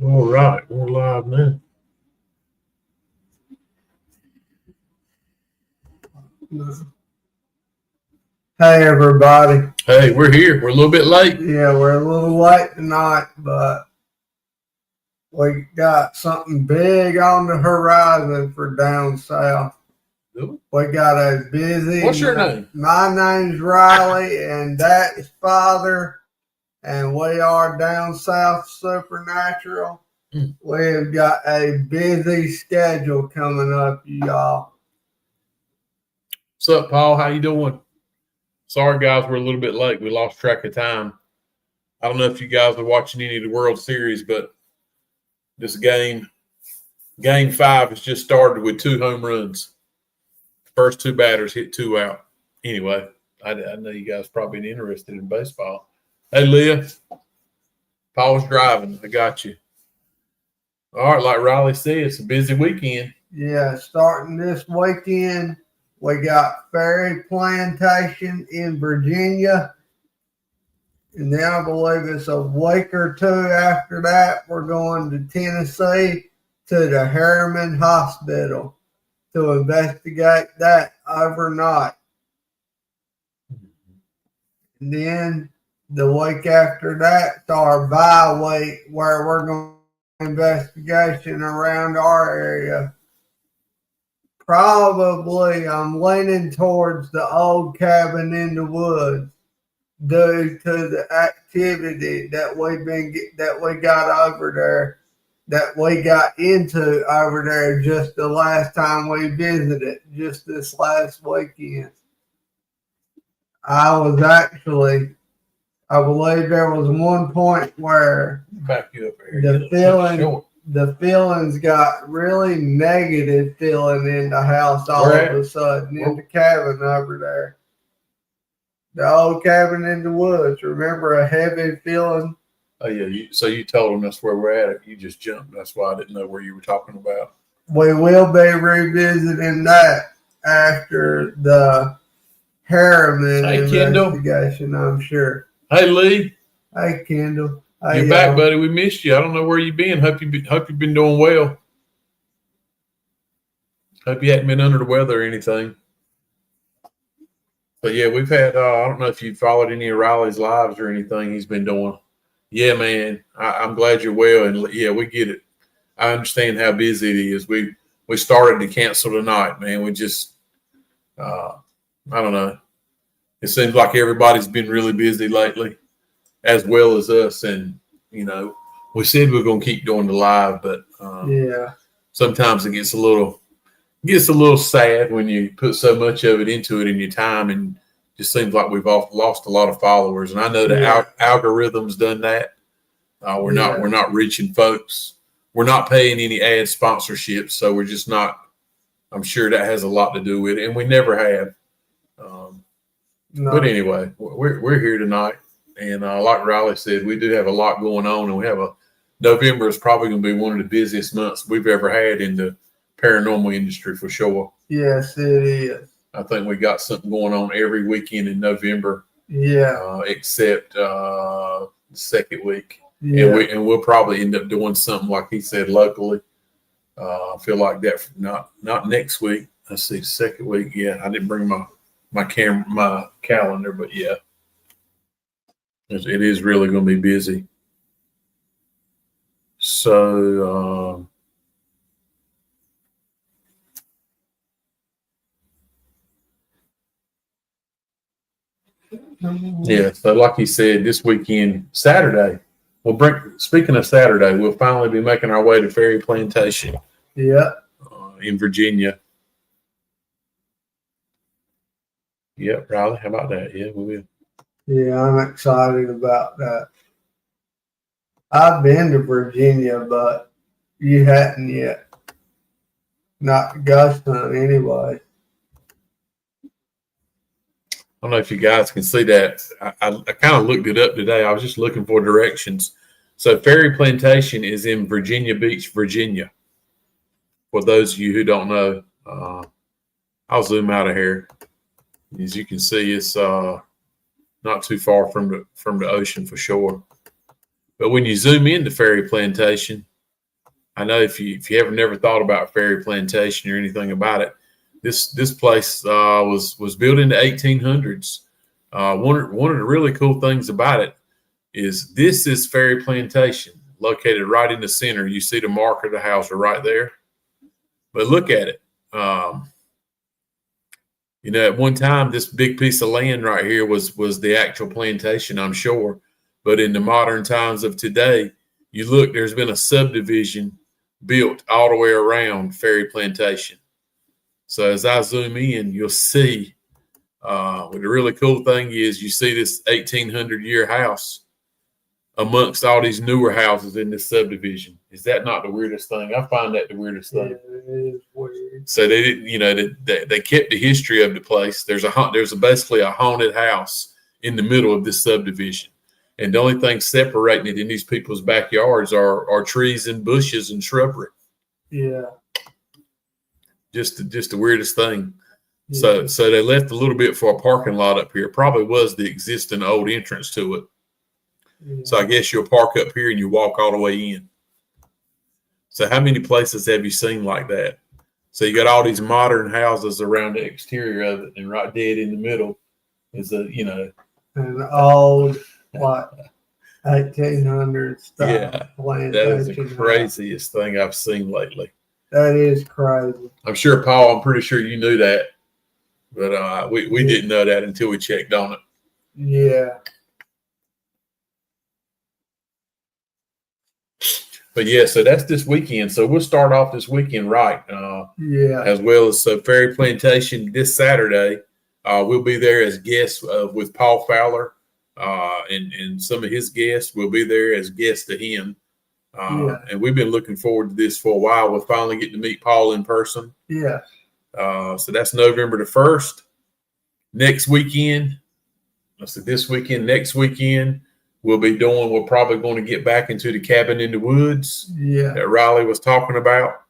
All right, we're live now. Hey everybody. Hey, we're here. We're a little bit late. Yeah, we're a little late tonight, but we got something big on the horizon for down south. We got a busy. What's your name? My name's Riley, and that's father, and we are down south supernatural. We've got a busy schedule coming up, y'all. What's up, Paul? How you doing? Sorry, guys, we're a little bit late. We lost track of time. I don't know if you guys are watching any of the World Series, but this game 5 has just started with 2 home runs. First 2 batters hit 2 out. Anyway, I know you guys probably ain't interested in baseball. Hey, Leah. Paul's driving. I got you. All right, like Riley said, it's a busy weekend. Yeah, starting this weekend, we got Ferry Plantation in Virginia. And then I believe it's a week or 2 after that, we're going to Tennessee to the Harriman Hospital to investigate that overnight. And then the week after that's our bye week where we're going to do investigation around our area. Probably I'm leaning towards the old cabin in the woods due to the activity that we got over there, that we got into over there just the last time we visited, just this last weekend. I believe there was one point where back you up here. The feelings got really negative feeling in the house all of a sudden in the cabin over there. The old cabin in the woods. Remember a heavy feeling? Oh, yeah. So you told them that's where we're at. You just jumped. That's why I didn't know where you were talking about. We will be revisiting that after the Harriman investigation, I'm sure. Hey, Lee. Hey, Kendall. You're back, buddy. We missed you. I don't know where you've been. Hope you've been doing well. Hope you hadn't been under the weather or anything. But yeah, we've had. I don't know if you followed any of Riley's lives or anything he's been doing. Yeah, man. I'm glad you're well, and yeah, we get it. I understand how busy it is. We started to cancel tonight, man. We just, I don't know. It seems like everybody's been really busy lately, as well as us. And, we said we're going to keep doing the live, but sometimes it gets a little sad when you put so much of it into it in your time, and just seems like we've lost a lot of followers. And I know the algorithm's done that. We're not reaching folks. We're not paying any ad sponsorships, so we're just not. I'm sure that has a lot to do with it, and we never have. But anyway, we're here tonight, and like Riley said, we do have a lot going on, and we have November is probably going to be one of the busiest months we've ever had in the paranormal industry for sure. Yes, it is. I think we got something going on every weekend in November. Yeah. Except the second week. Yeah. And we'll probably end up doing something like he said locally. I feel like that not next week. Let's see, second week. Yeah, I didn't bring my calendar, but yeah, it is really going to be busy. So yeah, so like he said, this weekend, Saturday, speaking of Saturday, we'll finally be making our way to Ferry Plantation. Yeah. In Virginia. Yep, Riley, how about that? Yeah, we will. Yeah, I'm excited about that. I've been to Virginia, but you hadn't yet. Not ghost hunt anyway. I don't know if you guys can see that. I kind of looked it up today. I was just looking for directions. So Ferry Plantation is in Virginia Beach, Virginia. For those of you who don't know, I'll zoom out of here. As you can see, it's not too far from the ocean for sure. But when you zoom into Ferry Plantation, I know if you ever never thought about Ferry Plantation or anything about it, this place was built in the 1800s. One of the really cool things about it is this is Ferry Plantation, located right in the center. You see the mark of the house right there. But look at it. At one time, this big piece of land right here was the actual plantation, I'm sure. But in the modern times of today, you look, there's been a subdivision built all the way around Ferry Plantation. So as I zoom in, you'll see what the really cool thing is, you see this 1800-year house amongst all these newer houses in this subdivision. Is that not the weirdest thing? I find that the weirdest thing. Yeah, it is weird. So they didn't, they kept the history of the place. There's basically a haunted house in the middle of this subdivision, and the only thing separating it in these people's backyards are trees and bushes and shrubbery. Yeah. Just the weirdest thing. Yeah. So they left a little bit for a parking lot up here. Probably was the existing old entrance to it. Yeah. So I guess you'll park up here and you walk all the way in. So how many places have you seen like that? So you got all these modern houses around the exterior of it, and right dead in the middle is an old, like 1800s style. Yeah, that is the craziest thing I've seen lately. That is crazy. I'm sure, Paul, I'm pretty sure you knew that, but we didn't know that until we checked on it. Yeah. But yeah, so that's this weekend. So we'll start off this weekend right. As well as Ferry Plantation this Saturday. We'll be there as guests with Paul Fowler and some of his guests. We'll be there as guests to him. And we've been looking forward to this for a while. We're finally getting to meet Paul in person. Yeah. So that's November the 1st. Next weekend, this weekend, next weekend, we're probably going to get back into the cabin in the woods that Riley was talking about.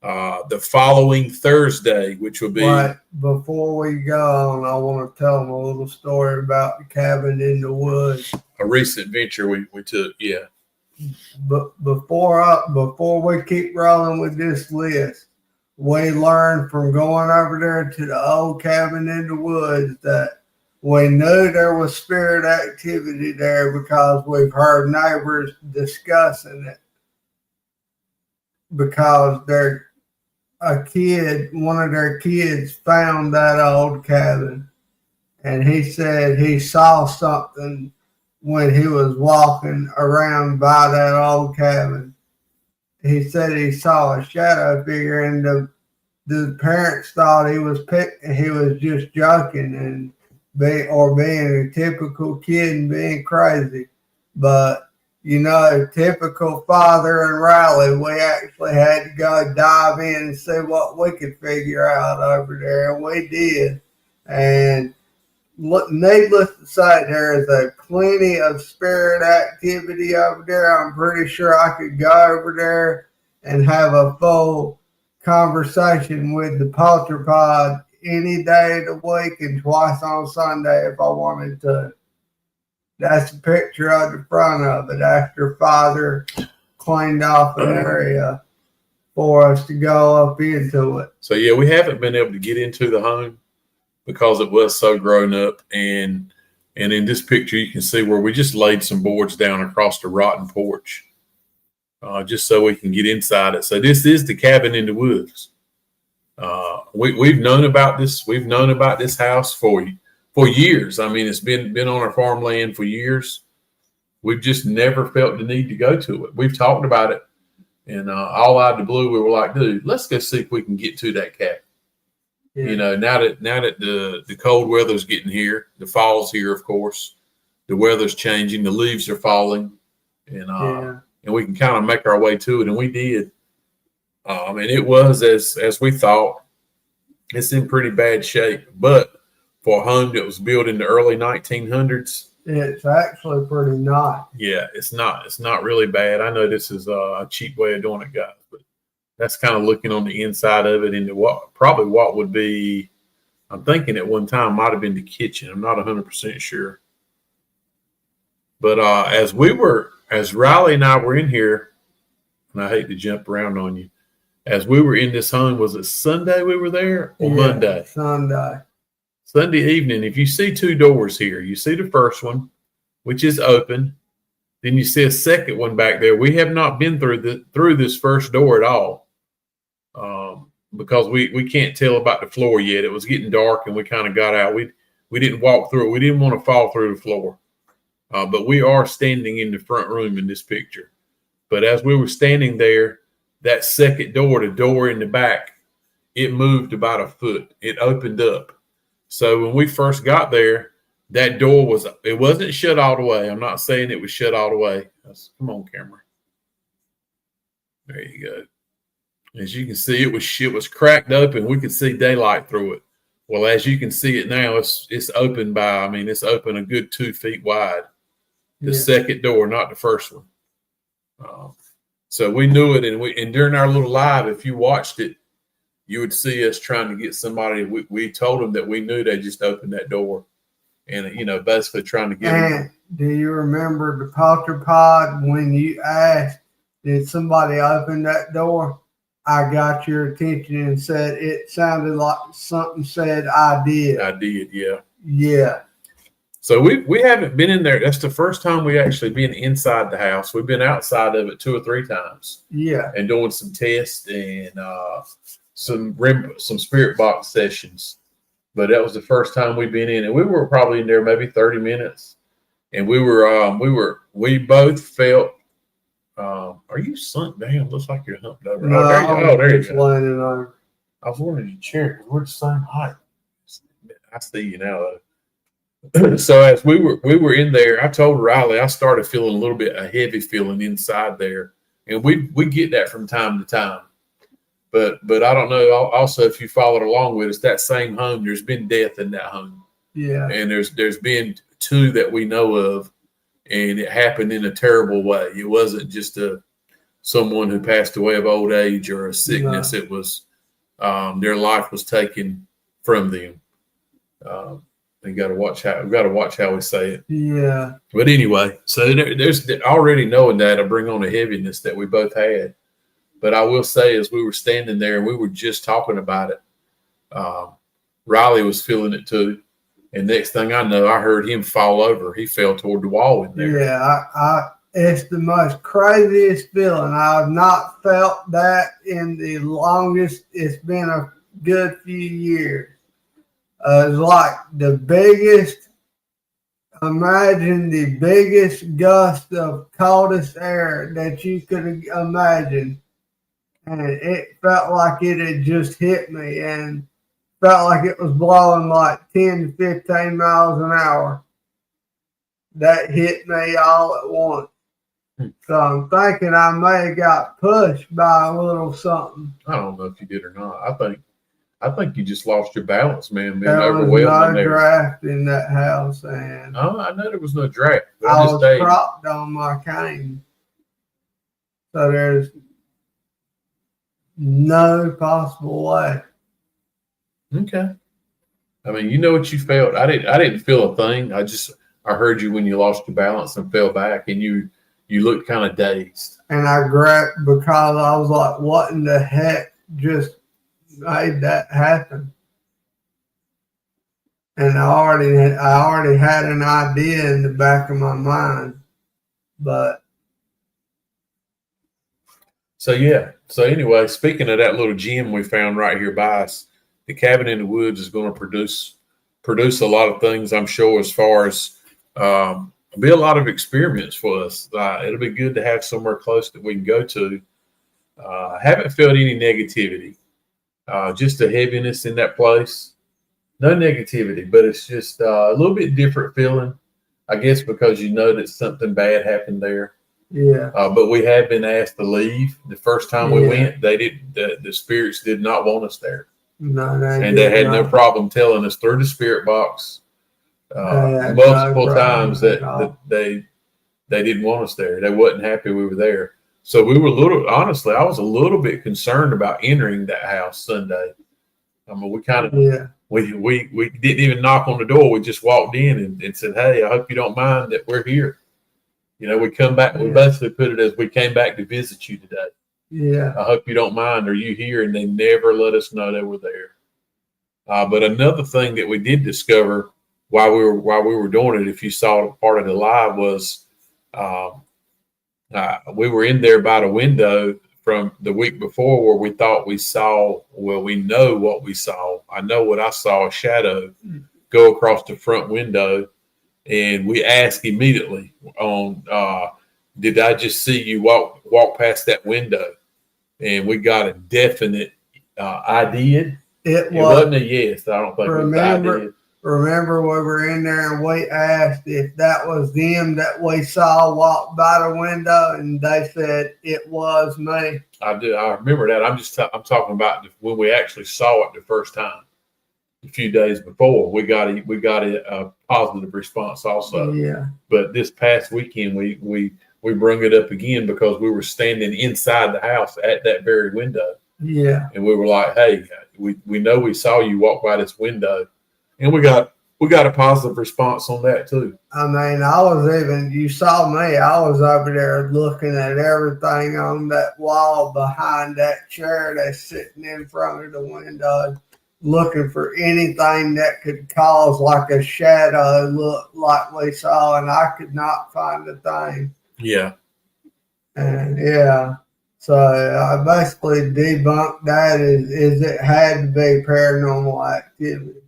The following Thursday, which will be. Right. Before we go on, I want to tell them a little story about the cabin in the woods. A recent venture we took, yeah. But before we keep rolling with this list, we learned from going over there to the old cabin in the woods that we knew there was spirit activity there because we've heard neighbors discussing it. Because one of their kids found that old cabin, and he said he saw something when he was walking around by that old cabin. He said he saw a shadow figure, and the parents thought he was just joking and being a typical kid and being crazy. But typical father and Riley, we actually had to go dive in and see what we could figure out over there, and we did. And needless to say, there is a plenty of spirit activity over there. I'm pretty sure I could go over there and have a full conversation with the polterpod any day of the week and twice on Sunday if I wanted to. That's a picture of the front of it after Father cleaned off an area for us to go up into it. So yeah, we haven't been able to get into the home because it was so grown up, and in this picture you can see where we just laid some boards down across the rotten porch, just so we can get inside it. So this is the cabin in the woods. We've known about this. We've known about this house for years. I mean, it's been on our farmland for years. We've just never felt the need to go to it. We've talked about it, and all out of the blue, we were like, dude, let's go see if we can get to that cabin. Yeah. Now that the cold weather's getting here, the fall's here, of course, the weather's changing, the leaves are falling, and we can kind of make our way to it, and we did. And it was as we thought. It's in pretty bad shape, but for a home that was built in the early 1900s, it's actually pretty nice. Yeah, it's not really bad. I know this is a cheap way of doing it, guys, but that's kind of looking on the inside of it into what would be, I'm thinking at one time might have been the kitchen. I'm not 100% sure. But as we were as Riley and I were in here, and I hate to jump around on you, as we were in this home, was it Sunday we were there or Monday? Sunday. Sunday evening. If you see two doors here, you see the first one, which is open. Then you see a second one back there. We have not been through this first door at all, because we can't tell about the floor yet. It was getting dark, and we kind of got out. We didn't walk through it. We didn't want to fall through the floor, but we are standing in the front room in this picture. But as we were standing there, that second door, the door in the back, it moved about a foot. It opened up. So when we first got there, that door wasn't shut all the way. I'm not saying it was shut all the way. Come on, camera. There you go. As you can see, it was cracked open. We could see daylight through it. Well, as you can see it now, it's open it's open a good 2 feet wide. The second door, not the first one. So we knew it, and during our little live, if you watched it, you would see us trying to get somebody. We told them that we knew they just opened that door, and basically trying to get them. Do you remember the Potter Pod when you asked, did somebody open that door? I got your attention and said it sounded like something said I did. I did, yeah. Yeah. So we haven't been in there. That's the first time we actually been inside the house. We've been outside of it 2 or 3 times. Yeah. And doing some tests and some spirit box sessions. But that was the first time we've been in, and we were probably in there maybe 30 minutes. And we both felt. Are you sunk down? Looks like you're humped over. No, there you go. Over. I was wondering your chair because we're the same height. I see you now though. So as we were in there, I told Riley I started feeling a little bit a heavy feeling inside there, and we get that from time to time. But I don't know. Also, if you followed along with us, that same home, there's been death in that home. Yeah. And there's been 2 that we know of, and it happened in a terrible way. It wasn't just someone who passed away of old age or a sickness. No. It was their life was taken from them. We got to watch how we say it. Yeah. But anyway, so there's already knowing that I bring on a heaviness that we both had. But I will say, as we were standing there and we were just talking about it, Riley was feeling it too. And next thing I know, I heard him fall over. He fell toward the wall in there. Yeah, it's the most craziest feeling. I've not felt that in the longest. It's been a good few years. It's like the biggest. Imagine the biggest gust of coldest air that you could imagine. And it felt like it had just hit me and felt like it was blowing like 10 to 15 miles an hour. That hit me all at once. So I'm thinking I may have got pushed by a little something. I don't know if you did or not. I think you just lost your balance, man. There was no draft in that house. And I know there was no draft. But I was propped on my cane. So there's no possible way. Okay. I mean, you know what you felt. I didn't feel a thing. I heard you when you lost your balance and fell back, and you looked kind of dazed. And I grabbed because I was like, what in the heck just made that happen? And I already had an idea in the back of my mind. But so anyway, speaking of that little gym we found right here by us, the cabin in the woods is going to produce a lot of things, I'm sure, as far as be a lot of experiments for us. It'll be good to have somewhere close that we can go to. I haven't felt any negativity, just a heaviness in that place. No negativity, but it's just a little bit different feeling, I guess, because you know that something bad happened there. Yeah. But we have been asked to leave. The first time we went, the spirits did not want us there. No, they had no problem telling us through the spirit box multiple times that they didn't want us there. They wasn't happy we were there. So we were honestly, I was a little bit concerned about entering that house Sunday. I mean, we kind of, we didn't even knock on the door. We just walked in and said, hey, I hope you don't mind that we're here. We come back. We basically put it as we came back to visit you today. Yeah. I hope you don't mind. Are you here? And they never let us know they were there. But another thing that we did discover while we were doing it, if you saw part of the live, was we were in there by the window from the week before where we thought we saw. Well, we know what we saw. I know what I saw: a shadow go across the front window, and we asked immediately on, did I just see you walk past that window? And we got a definite I did. It wasn't a yes. I don't think it was I did. Remember we were in there and we asked if that was them that we saw walk by the window, and they said it was me. I do. I remember that. I'm talking about when we actually saw it the first time. A few days before, we got a positive response also. Yeah. But this past weekend, we brung it up again because we were standing inside the house at that very window. Yeah. And we were like, hey, we know we saw you walk by this window. And we got a positive response on that too. I mean, you saw me, I was over there looking at everything on that wall behind that chair that's sitting in front of the window, looking for anything that could cause like a shadow look like we saw, and I could not find a thing. Yeah. And yeah. So I basically debunked that is it had to be paranormal activity.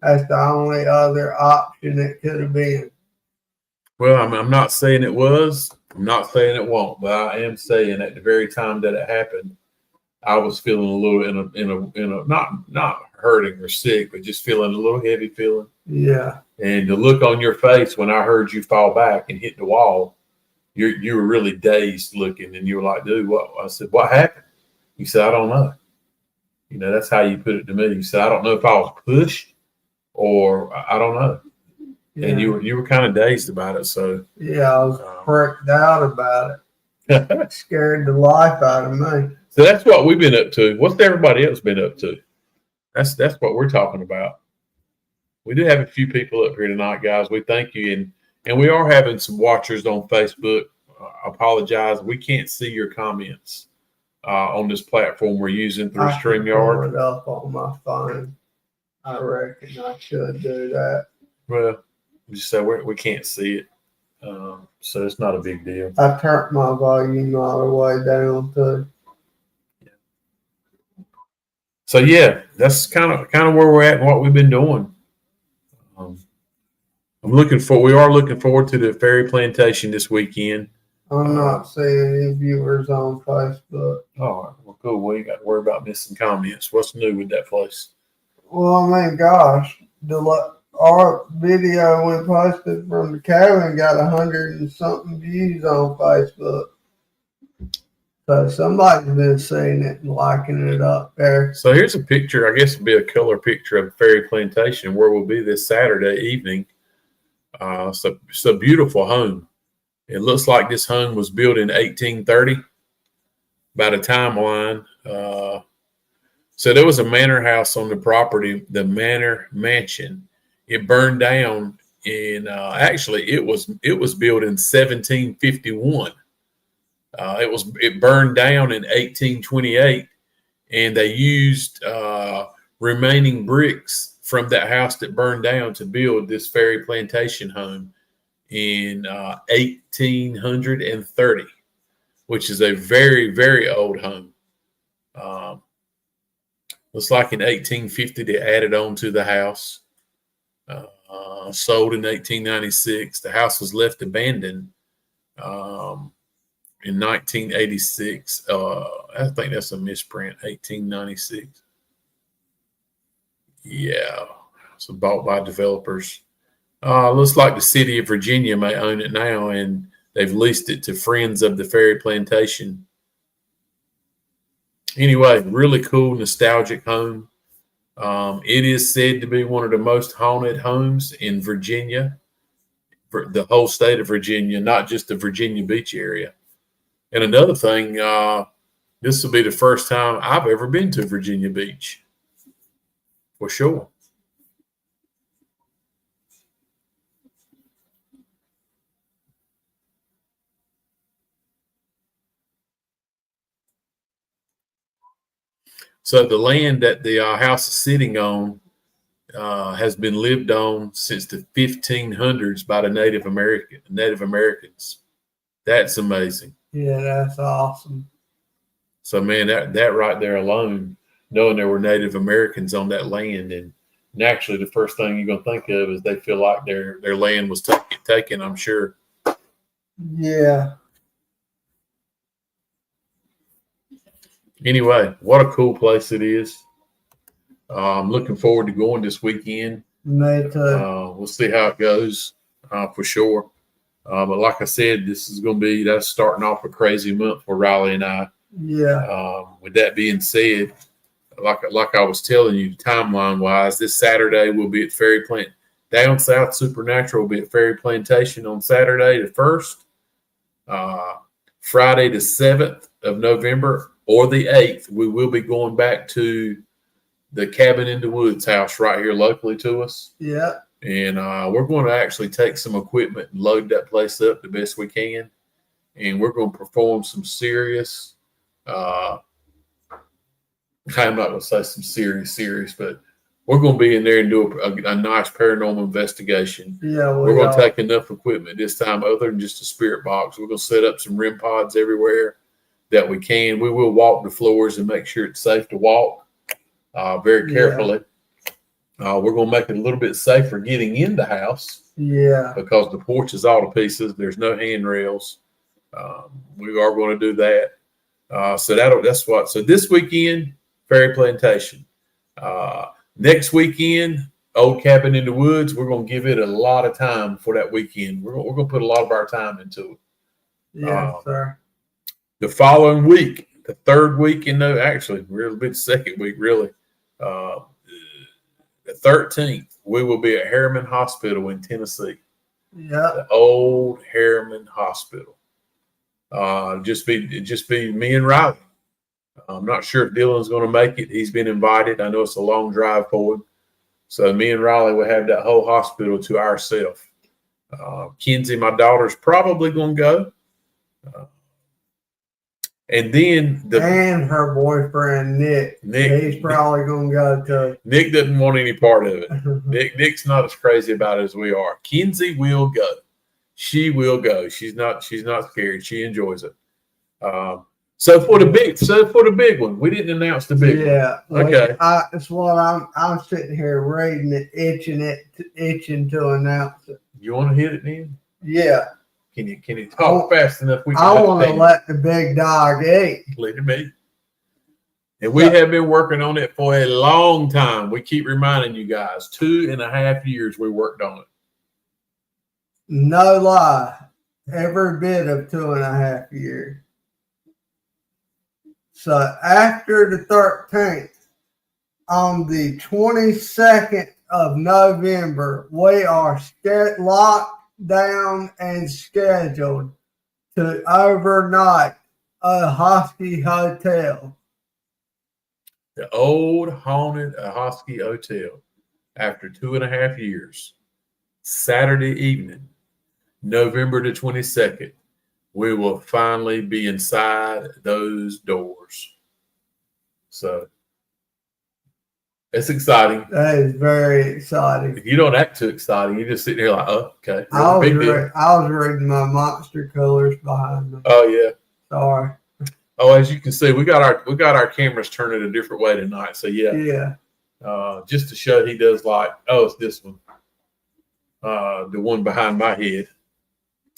That's the only other option it could have been. Well, I'm not saying it was. I'm not saying it won't, but I am saying at the very time that it happened, I was feeling a little in a not hurting or sick, but just feeling a little heavy feeling. Yeah. And the look on your face when I heard you fall back and hit the wall, you were really dazed looking, and you were like, dude, what? I said, what happened? You said, I don't know. That's how you put it to me. You said, I don't know if I was pushed or I don't know. Yeah. And you were kind of dazed about it. So yeah, I was freaked out about it. It scared the life out of me. So that's what we've been up to. What's everybody else been up to? That's what we're talking about. We do have a few people up here tonight, guys. We thank you, and we are having some watchers on Facebook. I apologize, we can't see your comments on this platform we're using through StreamYard. I can pull it up on my phone. I reckon I should do that. Well, just say we can't see it, so it's not a big deal. I turned my volume all the way down too. So yeah, that's kind of where we're at and what we've been doing. We are looking forward to the Fairy Plantation this weekend. I'm not seeing any viewers on Facebook. All right, well, cool. We ain't got to worry about missing comments. What's new with that place? Well, I mean, gosh, our video we posted from the cabin got 100 and something views on Facebook. So somebody's been seeing it and liking it up there. So here's a picture. I guess it'll be a color picture of the Fairy Plantation where we'll be this Saturday evening. So it's a beautiful home. It looks like this home was built in 1830 by the timeline. So there was a manor house on the property, the Manor Mansion. It burned down actually it was built in 1751. It burned down in 1828, and they used remaining bricks from that house that burned down to build this Fairy Plantation home in 1830, which is a very, very old home. Looks like in 1850 they added on to the house. Sold in 1896. The house was left abandoned in 1986. I think that's a misprint. 1896. Yeah, it's bought by developers. Looks like the city of Virginia may own it now, and they've leased it to Friends of the Fairy Plantation. Anyway, really cool, nostalgic home. It is said to be one of the most haunted homes in Virginia, for the whole state of Virginia, not just the Virginia Beach area. And another thing, this will be the first time I've ever been to Virginia Beach, for sure. So the land that the house is sitting on has been lived on since the 1500s by the Native Americans. That's amazing. Yeah, that's awesome. So man, that right there alone, knowing there were Native Americans on that land, and naturally the first thing you're gonna think of is they feel like their land was taken. I'm sure. Yeah. Anyway, what a cool place it is. I'm looking forward to going this weekend. Me too. We'll see how it goes for sure. But like I said, this is going to be that's starting off a crazy month for Riley and I. Yeah. With that being said, like I was telling you, timeline wise, this Saturday we'll be at Fairy Plant down south. Supernatural will be at Fairy Plantation on Saturday the 1st. Friday the 7th of November or the 8th, we will be going back to the Cabin in the Woods house right here locally to us. Yeah. And we're going to actually take some equipment and load that place up the best we can. And we're going to perform some serious, I'm not going to say some serious, but we're going to be in there and do a nice paranormal investigation. Yeah. We're going to take enough equipment this time other than just a spirit box. We're going to set up some REM pods everywhere that we can. We will walk the floors and make sure it's safe to walk very carefully. We're going to make it a little bit safer getting in the house. Yeah. Because the porch is all to pieces. There's no handrails. We are going to do that. So this weekend, Fairy Plantation. Next weekend, Old Cabin in the Woods. We're going to give it a lot of time for that weekend. We're going to put a lot of our time into it. Yes, sir. The following week, the third week actually, we're a bit second week, really. The 13th, we will be at Harriman Hospital in Tennessee. Yeah. The old Harriman Hospital. Just be me and Riley. I'm not sure if Dylan's going to make it. He's been invited. I know it's a long drive for him. So me and Riley will have that whole hospital to ourselves. Kenzie, my daughter's probably going to go. And then and her boyfriend Nick, he's probably going to go too. Nick doesn't want any part of it. Nick's not as crazy about it as we are. Kenzie will go. She will go. She's not scared. She enjoys it. So for the big one, we didn't announce the big one. Yeah. Okay. That's what I'm sitting here reading it, itching to announce it. You want to hit it then? Yeah. Can you talk fast enough? I want to let the big dog eat. Let it be. And we have been working on it for a long time. We keep reminding you guys, 2.5 years we worked on it. No lie. Every bit of 2.5 years. So after the 13th, on the 22nd of November, we are locked down and scheduled to overnight a Hosky Hotel. The old haunted Hosky Hotel. After 2.5 years, Saturday evening, November the 22nd, we will finally be inside those doors. So it's exciting. That is very exciting. If you don't act too exciting, you just sit there like, oh, okay. I was reading my monster colors behind me. Oh yeah. Sorry. Oh, as you can see, we got our cameras turning a different way tonight. So yeah. Yeah. Just to show he does like, oh, it's this one. The one behind my head.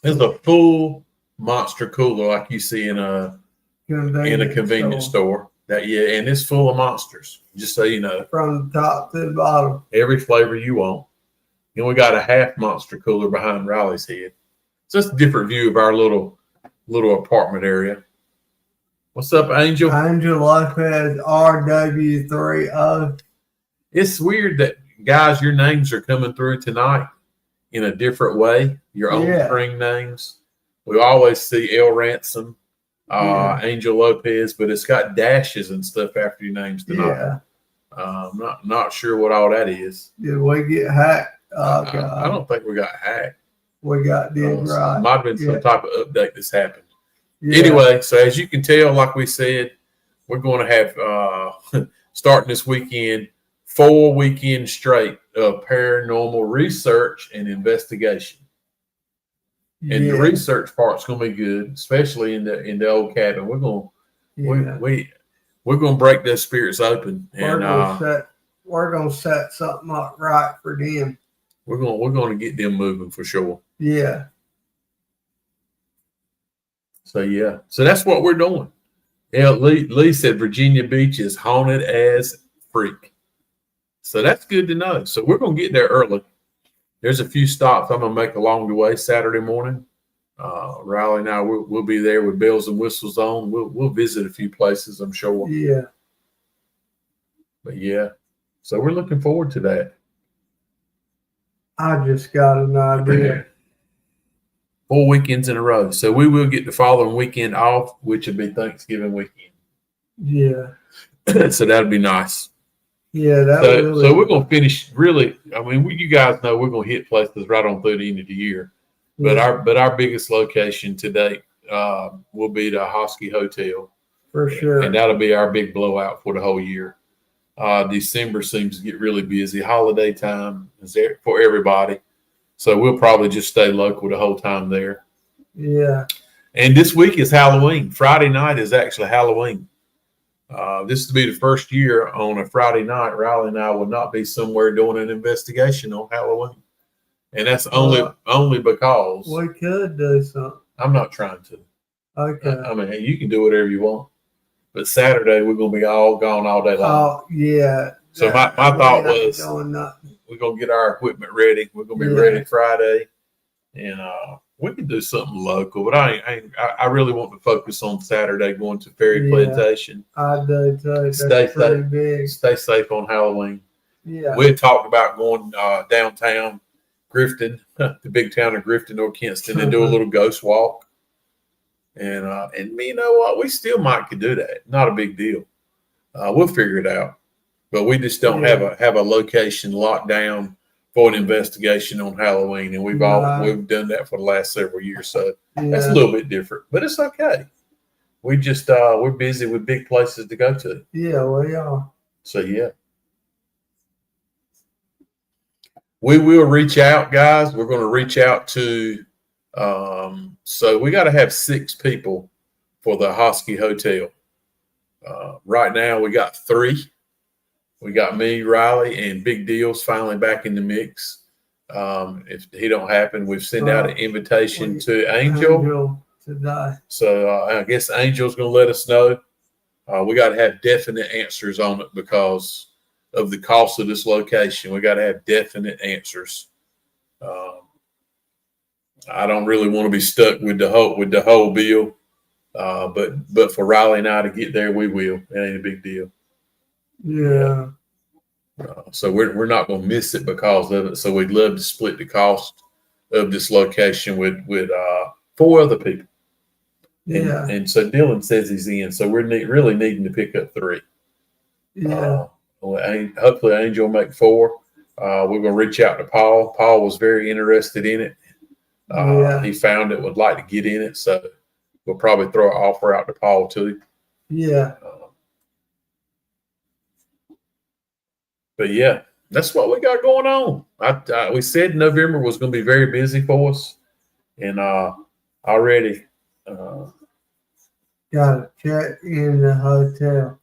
It's a full monster cooler like you see in a convenience store. And it's full of monsters, just so you know. From the top to the bottom. Every flavor you want. And we got a half monster cooler behind Riley's head. So it's a different view of our little apartment area. What's up, Angel? Angel Lopez, RW30. It's weird that, guys, your names are coming through tonight in a different way. Your own screen names. We always see El Ransom. Angel Lopez, but it's got dashes and stuff after your names tonight. I'm not sure what all that is. Did we get hacked? I don't think we got hacked. We got right. Might have been some type of update that's happened. Anyway, so as you can tell, like we said, we're going to have starting this weekend, 4 weekends straight of paranormal research and investigation. And the research part's gonna be good, especially in the old cabin. We're gonna break those spirits open, and we're gonna set something up right for them. We're gonna get them moving for sure. Yeah. So that's what we're doing. Yeah, Lee said Virginia Beach is haunted as freak. So that's good to know. So we're gonna get there early. There's a few stops I'm gonna make along the way Saturday morning. Riley and I we'll be there with bells and whistles on. We'll visit a few places, I'm sure. Yeah. But yeah, so we're looking forward to that. I just got an idea. 4 weekends in a row. So we will get the following weekend off, which would be Thanksgiving weekend. Yeah. So that'll be nice. Yeah, so we're gonna finish really. I mean, you guys know we're gonna hit places right on through the end of the year. But our biggest location to date will be the Hosky Hotel. For sure. And that'll be our big blowout for the whole year. December seems to get really busy. Holiday time is there for everybody. So we'll probably just stay local the whole time there. Yeah. And this week is Halloween. Friday night is actually Halloween. This will be the first year on a Friday night Riley and I will not be somewhere doing an investigation on Halloween. And that's only because we could do something. I'm not trying to. Okay. I mean, you can do whatever you want. But Saturday we're gonna be all gone all day long. Oh yeah. So my thought was we're gonna get our equipment ready. We're gonna be ready Friday, and we can do something local. But I really want to focus on Saturday going to Ferry Plantation. I do too. Stay safe on Halloween. Yeah. We had talked about going downtown Grifton, the big town of Grifton or Kinston, and do a little ghost walk. And you know what? We still might could do that. Not a big deal. We'll figure it out. But we just don't have a location locked down for an investigation on Halloween, and we've done that for the last several years. So that's a little bit different, but it's okay. We just we're busy with big places to go to. Yeah, we are. So yeah. We will reach out, guys. We're going to reach out to, so we got to have 6 people for the Hosky Hotel. Right now, we got 3. We got me, Riley, and Big Deal's finally back in the mix. If he don't happen, we've sent out an invitation to Angel today. So I guess Angel's going to let us know. We got to have definite answers on it because of the cost of this location. We got to have definite answers. I don't really want to be stuck with the whole bill. But for Riley and I to get there, we will. It ain't a big deal. Yeah. So we're not going to miss it because of it. So we'd love to split the cost of this location with 4 other people. Yeah. And so Dylan says he's in. So we're really needing to pick up 3. Yeah. Hopefully Angel will make 4. We're going to reach out to Paul. Paul was very interested in it. He found it, would like to get in it. So we'll probably throw an offer out to Paul too. Yeah. But yeah, that's what we got going on. We said November was going to be very busy for us. And already got to check in the hotel.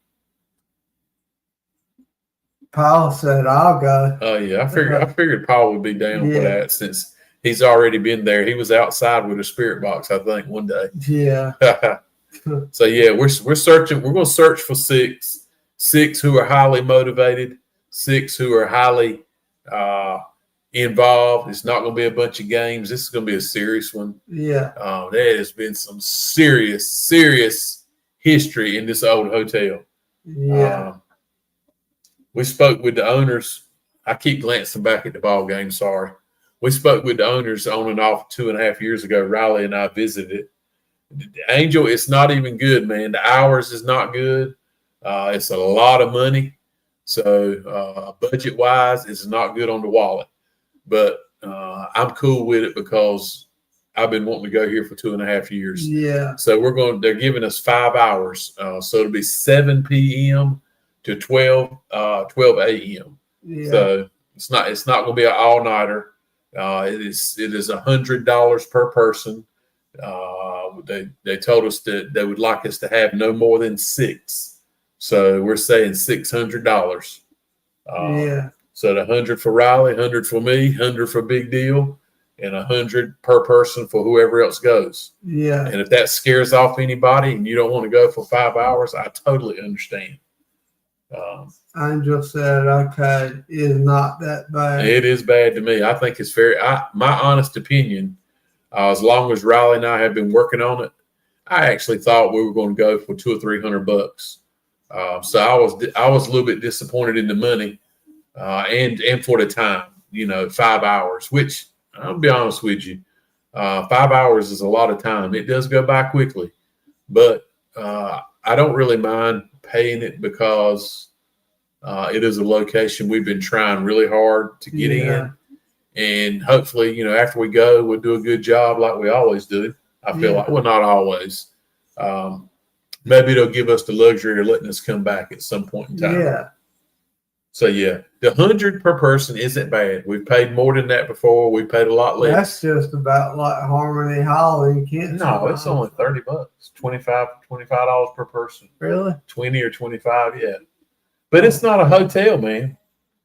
Paul said, "I'll go." Oh yeah, I figured Paul would be down for that since he's already been there. He was outside with a spirit box, I think, one day. Yeah. So yeah, we're searching. We're going to search for 6 who are highly motivated, 6 who are highly involved. It's not going to be a bunch of games. This is going to be a serious one. Yeah. There has been some serious history in this old hotel. Yeah. We spoke with the owners. I keep glancing back at the ball game. Sorry. We spoke with the owners on and off 2.5 years ago. Riley and I visited. Angel, it's not even good, man. The hours is not good. It's a lot of money. So budget-wise, it's not good on the wallet. But I'm cool with it because I've been wanting to go here for 2.5 years. Yeah. So they're giving us 5 hours. So it'll be 7 p.m. to 12 a.m. Yeah. So it's not going to be an all nighter. It is $100 per person. They told us that they would like us to have no more than 6. So we're saying $600. Yeah. So the 100 for Riley, 100 for me, 100 for Big Deal, and 100 per person for whoever else goes. Yeah. And if that scares off anybody and you don't want to go for 5 hours, I totally understand. Angel said, okay, it's not that bad. It is bad to me. I think it's my honest opinion, as long as Riley and I have been working on it, I actually thought we were going to go for $200 or $300. So I was a little bit disappointed in the money, and for the time, 5 hours, which I'll be honest with you, 5 hours is a lot of time. It does go by quickly, but I don't really mind paying it because it is a location we've been trying really hard to get in. And hopefully, after we go, we'll do a good job like we always do. I feel like, well, not always. Maybe they'll give us the luxury of letting us come back at some point in time. Yeah. So, the 100 per person isn't bad. We've paid more than that before. We paid a lot less. That's just about like Harmony Hall in Kent. No, it's only $30. $25 per person. Really? 20 or 25, yeah. But it's not a hotel, man.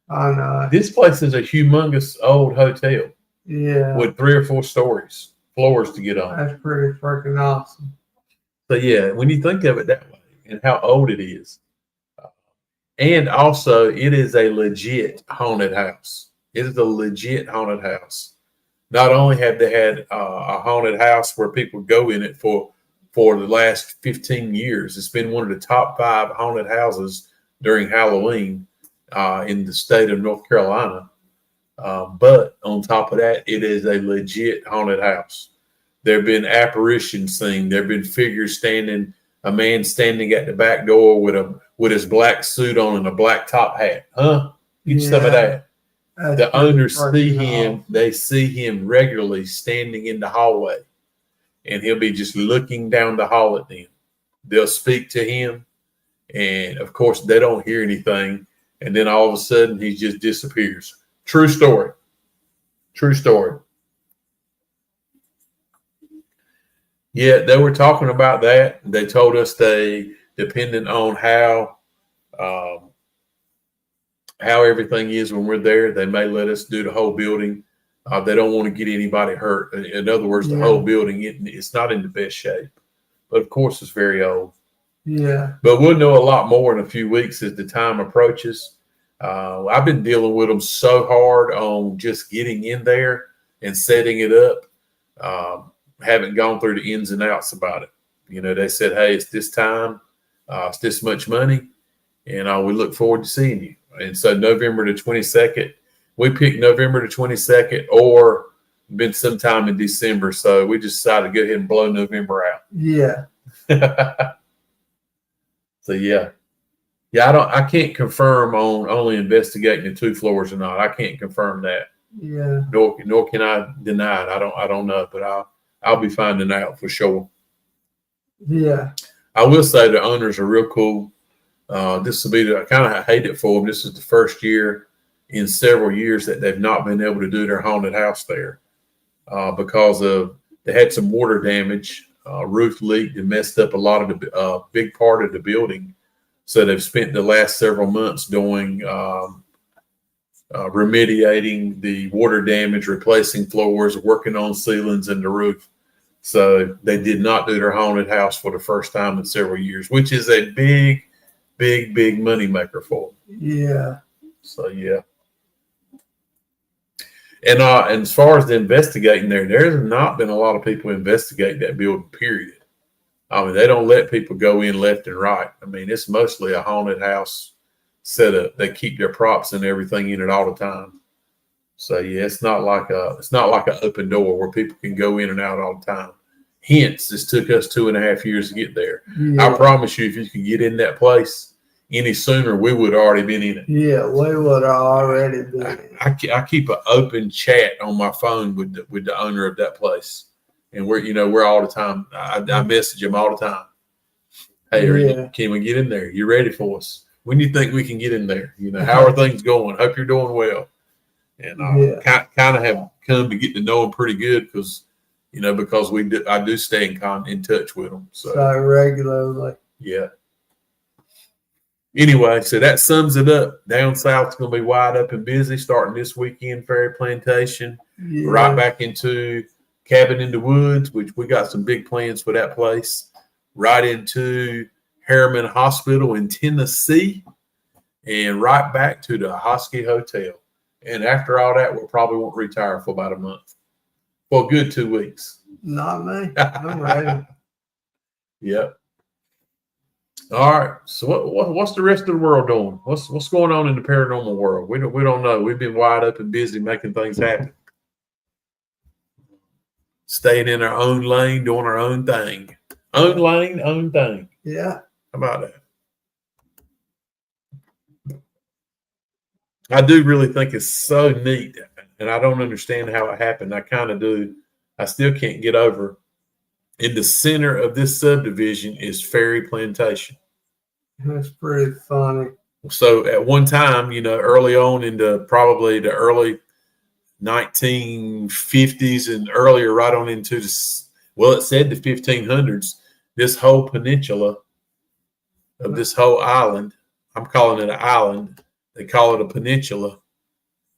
I know. This place is a humongous old hotel. Yeah. With 3 or 4 floors to get on. That's pretty freaking awesome. So, when you think of it that way and how old it is, and also it is a legit haunted house. It is a legit haunted house. Not only have they had a haunted house where people go in it for the last 15 years, it's been one of the top 5 haunted houses during Halloween in the state of North Carolina. But on top of that, it is a legit haunted house. There have been apparitions seen. There have been figures standing, a man standing at the back door with his black suit on and a black top hat. Get some of that. The owners see him. They see him regularly standing in the hallway. And he'll be just looking down the hall at them. They'll speak to him. And, of course, they don't hear anything. And then all of a sudden, he just disappears. True story. True story. Yeah, they were talking about that. They told us depending on how everything is when we're there, they may let us do the whole building. They don't want to get anybody hurt. In other words, the whole building, it's not in the best shape. But, of course, it's very old. Yeah. But we'll know a lot more in a few weeks as the time approaches. I've been dealing with them so hard on just getting in there and setting it up. Haven't gone through the ins and outs about it. They said, hey, it's this time, it's this much money, and we look forward to seeing you. And so November the 22nd, we picked November the 22nd or been sometime in December. So we just decided to go ahead and blow November out. Yeah. So, I can't confirm on only investigating the 2 floors or not. I can't confirm that. Yeah. Nor can I deny it. I don't know, but I'll be finding out for sure. Yeah. I will say the owners are real cool. This will be I kind of hate it for them. This is the first year in several years that they've not been able to do their haunted house there because they had some water damage. Roof leaked and messed up a lot of the big part of the building. So they've spent the last several months doing remediating the water damage, replacing floors, working on ceilings and the roof. So they did not do their haunted house for the first time in several years, which is a big, big, big money maker for them. Yeah. So, And as far as the investigating there's not been a lot of people investigate that building, period. I mean, they don't let people go in left and right. I mean, it's mostly a haunted house setup. They keep their props and everything in it all the time. So, it's not like an open door where people can go in and out all the time. Hence, this took us 2.5 years to get there. Yeah. I promise you, if you could get in that place any sooner, we would have already been in it. Yeah, we would have already been. I keep an open chat on my phone with the owner of that place, and we're all the time. I message him all the time. Hey, can we get in there? You ready for us? when you think we can get in there? You know, how are things going? Hope you're doing well. And kind of have come to get to know them pretty good because I do stay in touch with them. So regularly. Yeah. Anyway, so that sums it up. Down south's going to be wide up and busy starting this weekend, Fairy Plantation. Yeah. Right back into Cabin in the Woods, which we got some big plans for that place. Right into Harriman Hospital in Tennessee. And right back to the Hosky Hotel. And after all that, we'll probably won't retire for about a month. For a good 2 weeks. Not me. I'm ready. Yep. All right. So what's the rest of the world doing? What's going on in the paranormal world? We don't know. We've been wide up and busy making things happen. Staying in our own lane, doing our own thing. Own lane, own thing. Yeah. How about that? I do really think it's so neat, and I don't understand how it happened. I kind of do. I still can't get over. In the center of this subdivision is Fairy Plantation. That's pretty funny. So at one time, early on in probably the early 1950s and earlier, right on into it said the 1500s, this whole peninsula of this whole island, I'm calling it an island. They call it a peninsula.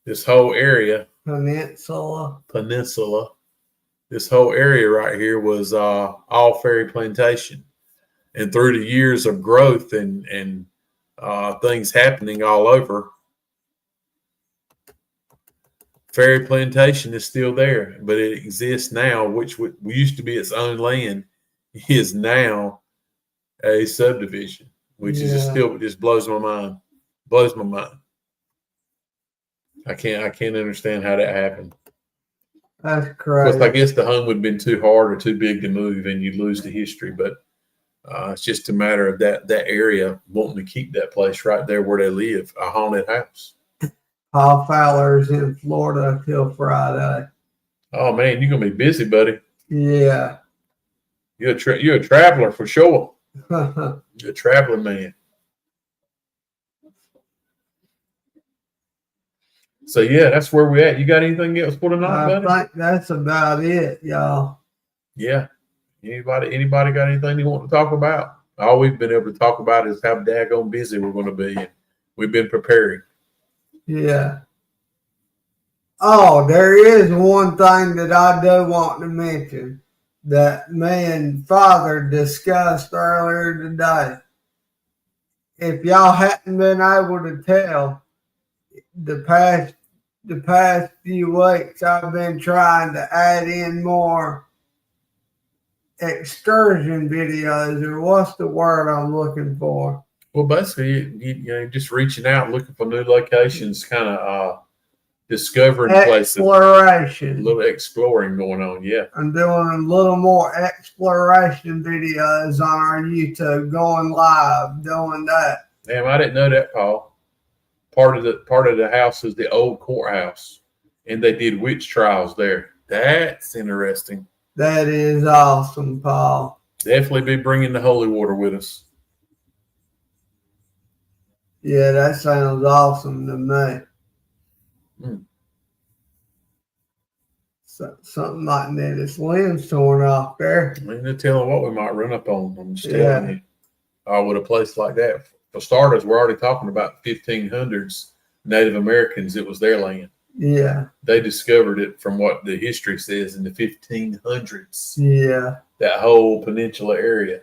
This whole area. Peninsula. This whole area right here was all Fairy Plantation. And through the years of growth and things happening all over, Fairy Plantation is still there, but it exists now, which we used to be its own land, is now a subdivision, which is still just blows my mind. Blows my mind. I can't understand how that happened. That's crazy. Of course, I guess the home would have been too hard or too big to move, and you'd lose the history. But it's just a matter of that area wanting to keep that place right there where they live, a haunted house. Paul Fowler's in Florida till Friday. Oh man, you're gonna be busy, buddy. Yeah. You're a traveler for sure. You're a traveling man. So yeah, that's where we're at. You got anything else for tonight, buddy? I think that's about it, y'all. Yeah. Anybody got anything they want to talk about? All we've been able to talk about is how daggone busy we're going to be. And we've been preparing. Yeah. Oh, there is one thing that I do want to mention that me and Father discussed earlier today. If y'all hadn't been able to tell, the past few weeks I've been trying to add in more excursion videos, or what's the word I'm looking for? Well, basically, you just reaching out, looking for new locations, kind of discovering places. Exploration. A little exploring going on, yeah. I'm doing a little more exploration videos on our YouTube, going live, doing that. Damn, I didn't know that, Paul. Part of the house is the old courthouse, and they did witch trials there. That's interesting. That is awesome, Paul. Definitely be bringing the holy water with us. Yeah, that sounds awesome to me. So, something like that. His limb's torn off there. I mean, they're telling what we might run up on. I'm just telling you. With a place like that. For starters, we're already talking about 1500s Native Americans. It was their land. Yeah. They discovered it from what the history says in the 1500s. Yeah. That whole peninsula area.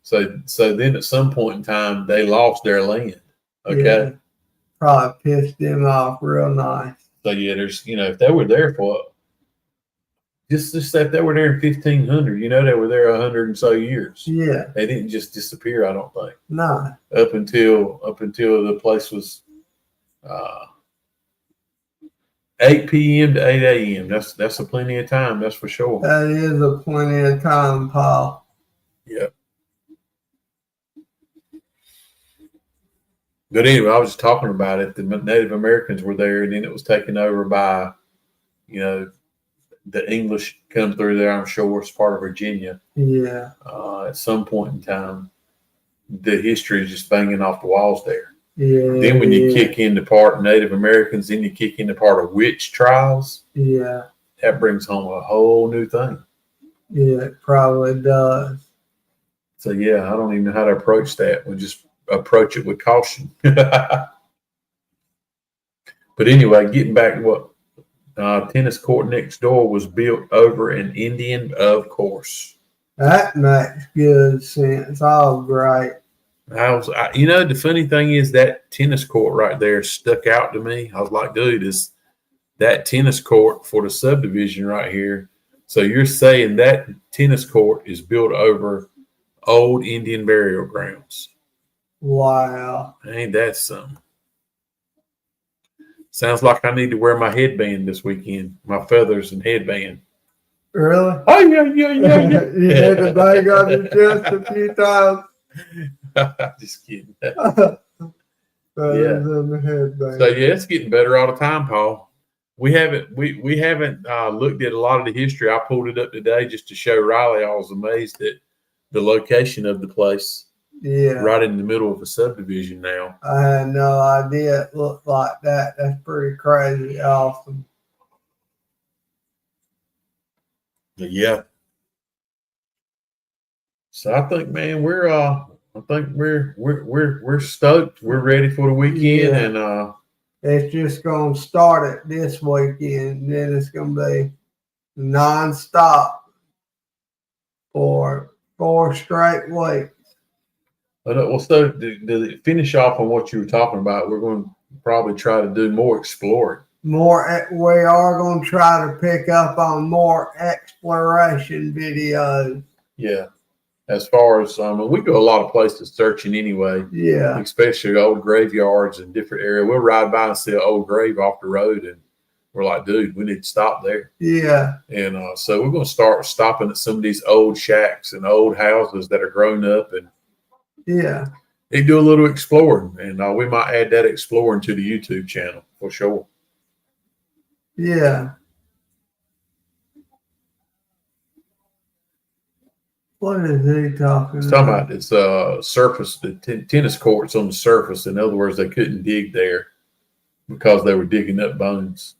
So then at some point in time, they lost their land. Okay. Yeah. Probably pissed them off real nice. So yeah, there's, if they were there for just say if they were there in 1500, they were there 100 and so years. Yeah. They didn't just disappear, I don't think. No. Up until the place was 8 p.m. to 8 a.m. That's a plenty of time, that's for sure. That is a plenty of time, Paul. Yep. But anyway, I was just talking about it. The Native Americans were there, and then it was taken over by, the English come through there, I'm sure it's part of Virginia. Yeah. At some point in time. the history is just banging off the walls there. Yeah. Then when you kick into part Native Americans, then you kick into part of witch trials. Yeah. That brings home a whole new thing. Yeah, it probably does. So yeah, I don't even know how to approach that. We'll just approach it with caution. But anyway, getting back to what tennis court next door was built over an Indian, of course. That makes good sense. Oh, great. The funny thing is that tennis court right there stuck out to me. I was like, dude, is that tennis court for the subdivision right here? So you're saying that tennis court is built over old Indian burial grounds? Wow. Ain't that something? Sounds like I need to wear my headband this weekend, my feathers and headband. Really? Oh, yeah. You had to bang on your chest a few times. Just kidding. Feathers in the headband. So yeah, it's getting better all the time, Paul. We haven't looked at a lot of the history. I pulled it up today just to show Riley. I was amazed at the location of the place. Yeah. Right in the middle of a subdivision now. I had no idea it looked like that. That's pretty crazy. Awesome. Yeah. So I think, man, we're stoked. We're ready for the weekend, and it's just gonna start it this weekend. Then it's gonna be nonstop for 4 straight weeks. Well, so to finish off on what you were talking about, we're going to probably try to do more exploring. We are going to try to pick up on more exploration videos. Yeah. As far as, we go a lot of places searching anyway. Yeah. Especially old graveyards and different areas. We'll ride by and see an old grave off the road, and we're like, dude, we need to stop there. Yeah. And so we're going to start stopping at some of these old shacks and old houses that are grown up, and yeah, they do a little exploring, and we might add that exploring to the YouTube channel for sure. Yeah. What is he talking He's talking about this surface, the tennis courts on the surface. In other words, they couldn't dig there because they were digging up bones.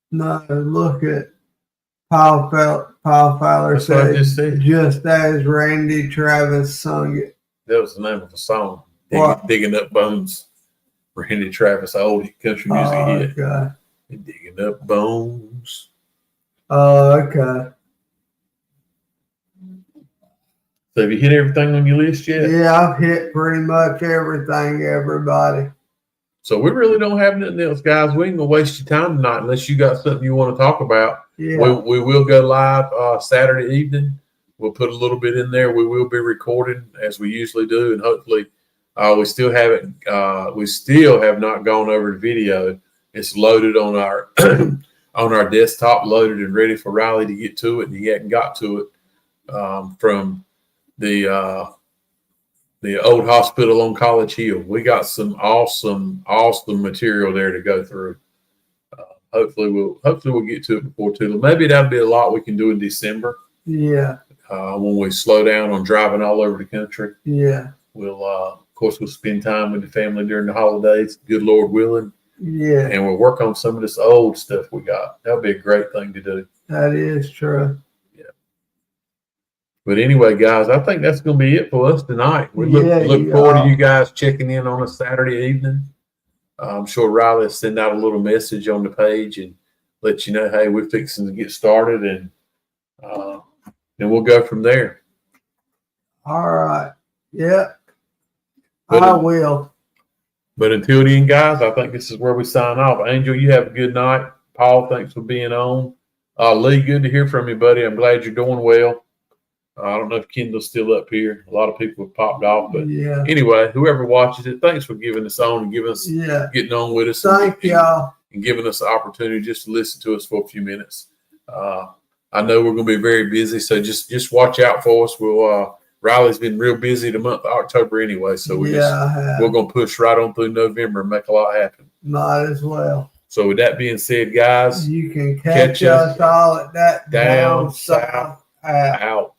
No, look at Paul Fowler said, just as Randy Travis sung it. That was the name of the song. Digging up bones. Randy Travis, old country music hit. Okay. Digging up bones. Oh, okay. So have you hit everything on your list yet? Yeah, I've hit pretty much everything, everybody. So we really don't have nothing else, guys. We ain't gonna waste your time tonight unless you got something you want to talk about. Yeah. We will go live Saturday evening. We'll put a little bit in there. We will be recording as we usually do, and hopefully we still have not gone over the video. It's loaded on our on our desktop, loaded and ready for Riley to get to it, and he hadn't got to it from the old hospital on College Hill. We got some awesome material there to go through. Hopefully we'll get to it before too long. Maybe that'll be a lot we can do in December. Yeah. When we slow down on driving all over the country. Yeah. We'll of course we'll spend time with the family during the holidays, good Lord willing. Yeah. And we'll work on some of this old stuff we got. That'll be a great thing to do. That is true. Yeah. But anyway, guys, I think that's going to be it for us tonight. We look forward to you guys checking in on a Saturday evening. I'm sure Riley will send out a little message on the page and let you know, hey, we're fixing to get started, and we'll go from there. All right. Yeah. I will. But until then, guys, I think this is where we sign off. Angel, you have a good night. Paul, thanks for being on. Lee, good to hear from you, buddy. I'm glad you're doing well. I don't know if Kendall's still up here. A lot of people have popped off. But anyway, whoever watches it, thanks for giving us on and getting on with us. Thank y'all. And giving us the opportunity just to listen to us for a few minutes. I know we're going to be very busy, so just watch out for us. Riley's been real busy the month of October anyway, so we're going to push right on through November and make a lot happen. Might as well. So with that being said, guys, you can catch us all at that down south out.